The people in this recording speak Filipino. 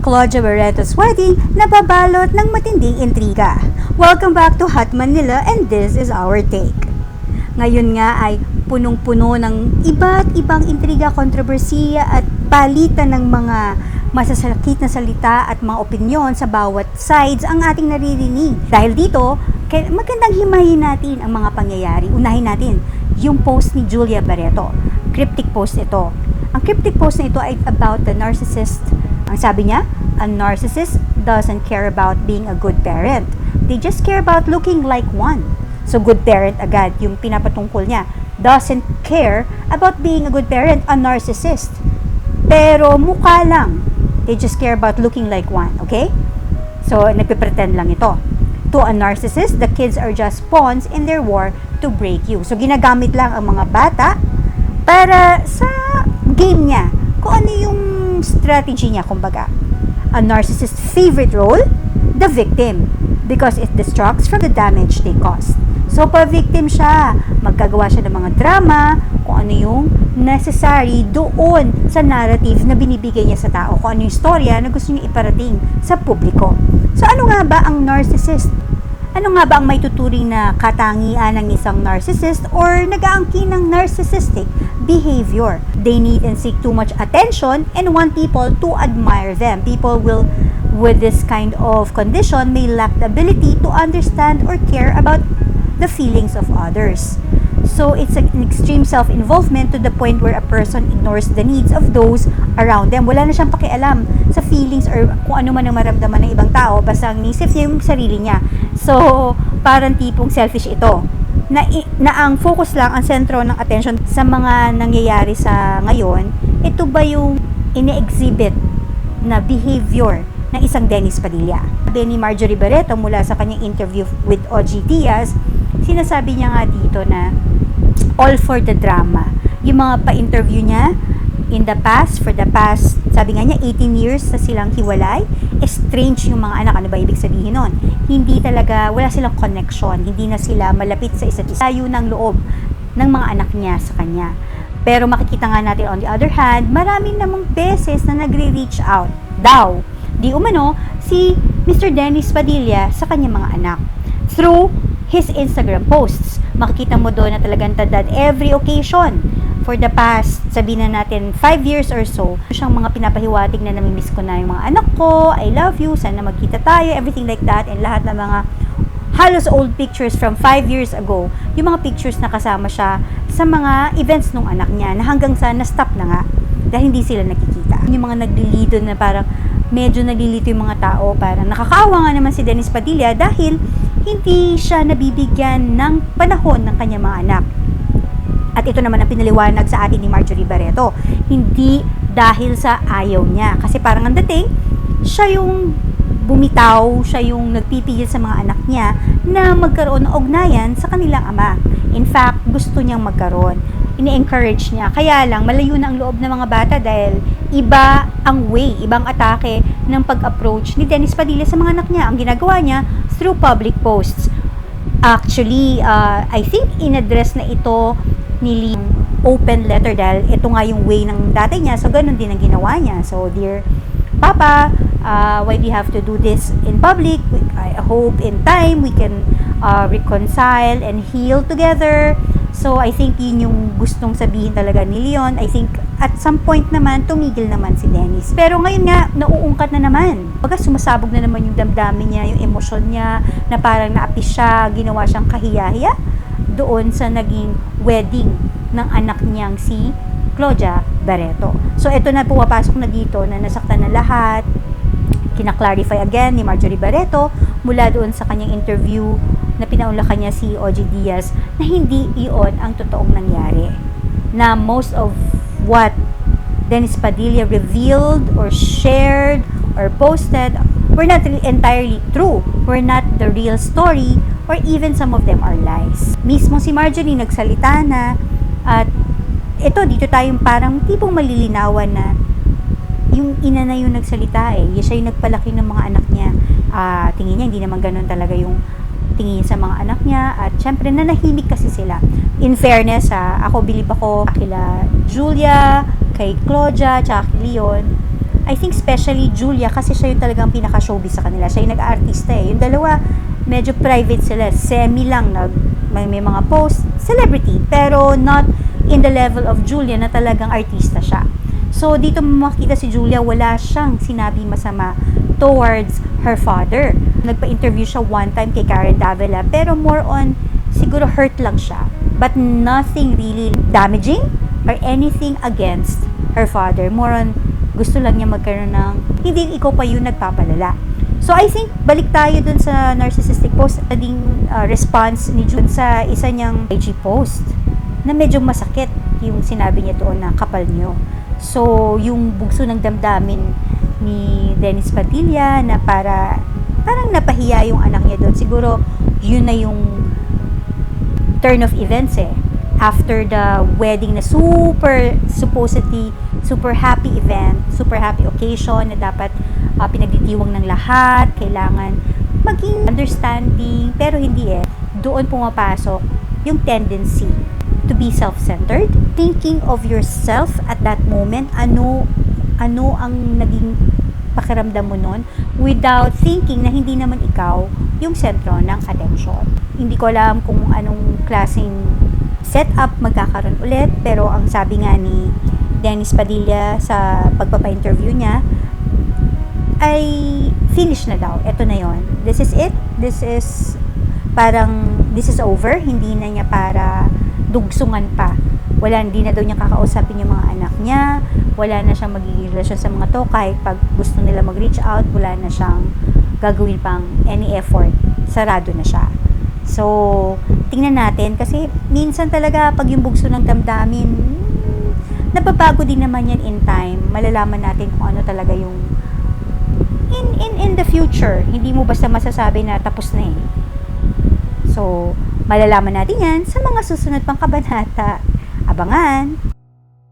Claudia Barreto's wedding na babalot ng matinding intriga. Welcome back to Hot Manila and this is our take. Ngayon nga ay punong-puno ng iba't ibang intriga, kontrobersiya at palitan ng mga masasakit na salita at mga opinyon sa bawat sides ang ating naririnig. Dahil dito, magandang himayin natin ang mga pangyayari. Unahin natin yung post ni Julia Barreto. Cryptic post ito. Ang cryptic post na ito ay about the narcissist. Ang sabi niya, a narcissist doesn't care about being a good parent. They just care about looking like one. So good parent agad yung pinapatungkol niya. Doesn't care about being a good parent, a narcissist. Pero mukha lang. They just care about looking like one, okay? So nagpe-pretend lang ito. To a narcissist, the kids are just pawns in their war to break you. So ginagamit lang ang mga bata para sa game niya. Kung ano yung strategy niya, kumbaga. A narcissist's favorite role, the victim, because it distracts from the damage they cause. So, pa-victim siya. Magkagawa siya ng mga drama, kung ano yung necessary doon sa narrative na binibigay niya sa tao. Kung ano yung storya na gusto niya iparating sa publiko. So, ano nga ba ang narcissist? Ano nga ba ang may tuturing na katangian ng isang narcissist or nag-aangkin ng narcissistic behavior? They need and seek too much attention and want people to admire them. People will, with this kind of condition, may lack the ability to understand or care about the feelings of others. So, it's an extreme self-involvement to the point where a person ignores the needs of those around them. Wala na siyang pakialam sa feelings or kung ano man ang maramdaman ng ibang tao, basta ang nisip niya yung sarili niya. So, parang tipong selfish ito. Na ang focus lang, ang sentro ng attention sa mga nangyayari sa ngayon, ito ba yung ine-exhibit na behavior ng isang Dennis Padilla? Ni Marjorie Barreto mula sa kanyang interview with OG Diaz, sinasabi niya nga dito na all for the drama. Yung mga pa-interview niya in the past, for the past, sabi nga niya, 18 years na silang hiwalay, estranged yung mga anak. Ano ba ibig sabihin nun? Hindi talaga, wala silang connection. Hindi na sila malapit sa isa't isa. Layo ng loob ng mga anak niya sa kanya. Pero makikita nga natin on the other hand, marami namang beses na nagre-reach out daw. Di umano, si Mr. Dennis Padilla sa kanyang mga anak. Through his Instagram posts. Makikita mo doon na talagang tadad every occasion. For the past, sabihin na natin, 5 years or so, siyang mga pinapahiwatig na namimiss ko na yung mga anak ko, I love you, sana magkita tayo, everything like that, and lahat ng mga halos old pictures from 5 years ago, yung mga pictures na kasama siya sa mga events nung anak niya, na hanggang sa na-stop na nga, dahil hindi sila nakikita. Yung mga naglilito na parang, medyo nalilito yung mga tao, parang nakakaawa nga naman si Dennis Padilla dahil hindi siya nabibigyan ng panahon ng kanyang mga anak. At ito naman ang pinaliwanag sa atin ni Marjorie Barreto. Hindi dahil sa ayaw niya. Kasi parang ang dating, siya yung bumitaw, siya yung nagpipigil sa mga anak niya na magkaroon ng ugnayan sa kanilang ama. In fact, gusto niyang magkaroon. Ini-encourage niya. Kaya lang, malayo na ang loob ng mga bata dahil iba ang way, ibang atake ng pag-approach ni Dennis Padilla sa mga anak niya. Ang ginagawa niya through public posts. Actually, I think in-address na ito ni Lee open letter dahil ito nga yung way ng dati niya. So, ganun din ang ginawa niya. So, dear Papa, why do you have to do this in public? I hope in time we can reconcile and heal together. So, I think yun yung gustong sabihin talaga ni Leon. I think at some point naman, tumigil naman si Dennis. Pero ngayon nga, nauungkat na naman. Pagka sumasabog na naman yung damdamin niya, yung emosyon niya, na parang naapis siya, ginawa siyang kahiya-hiya doon sa naging wedding ng anak niyang si Claudia Barreto. So, ito na pumapasok na dito na nasaktan na lahat. Kina-clarify again ni Marjorie Barreto mula doon sa kanyang interview na pinaunlakan niya si OG Diaz na hindi iyon ang totoong nangyari. Na most of what Dennis Padilla revealed or shared or posted were not entirely true, were not the real story, or even some of them are lies. Mismo si Marjorie nagsalita na at ito, dito tayong parang tipong malilinawan na yung ina na yung nagsalita siya yung nagpalaki ng mga anak niya. Tingin niya, hindi naman ganun talaga yung tingin sa mga anak niya at syempre nanahimik kasi sila. In fairness, ako, bilib ako kila Julia, kay Claudia, tsaka kay Leon. I think especially Julia kasi siya yung talagang pinaka-showbiz sa kanila. Siya yung nag-aartista eh. Yung dalawa, medyo private sila. Semi lang. May mga post. Celebrity. Pero not in the level of Julia na talagang artista siya. So, dito makikita si Julia, wala siyang sinabi masama towards her father. Nagpa-interview siya one time kay Karen Davila. Pero more on, siguro hurt lang siya. But nothing really damaging or anything against her father. More on, gusto lang niya magkaroon ng, hindi ikaw pa yun nagpapalala. So, I think, balik tayo dun sa narcissistic post, ading response ni June sa isa niyang IG post, na medyo masakit yung sinabi niya doon na kapal niyo. So, yung bugso ng damdamin ni Dennis Padilla na parang napahiya yung anak niya doon. Siguro, yun na yung turn of events eh. After the wedding na supposedly super happy event, super happy occasion na dapat pinagditiwang ng lahat, kailangan maging understanding, pero hindi eh. Doon pumapasok yung tendency to be self-centered, thinking of yourself at that moment, ano ang naging pakiramdam mo nun, without thinking na hindi naman ikaw yung sentro ng attention. Hindi ko alam kung anong klaseng setup magkakaroon ulit, pero ang sabi nga ni Dennis Padilla sa pagpapa-interview niya ay finish na daw. Ito na yon. This is it. This is over. Hindi na niya para dugsungan pa. Hindi na daw niya kakausapin yung mga anak niya. Wala na siyang magiging relasyon sa mga to. Kahit pag gusto nila mag-reach out, wala na siyang gagawin pang any effort. Sarado na siya. So, tingnan natin kasi minsan talaga pag yung bugso ng damdamin, nababago din naman yan in time. Malalaman natin kung ano talaga yung in the future. Hindi mo basta masasabi na tapos na eh. So, malalaman natin yan sa mga susunod pang kabanata. Abangan!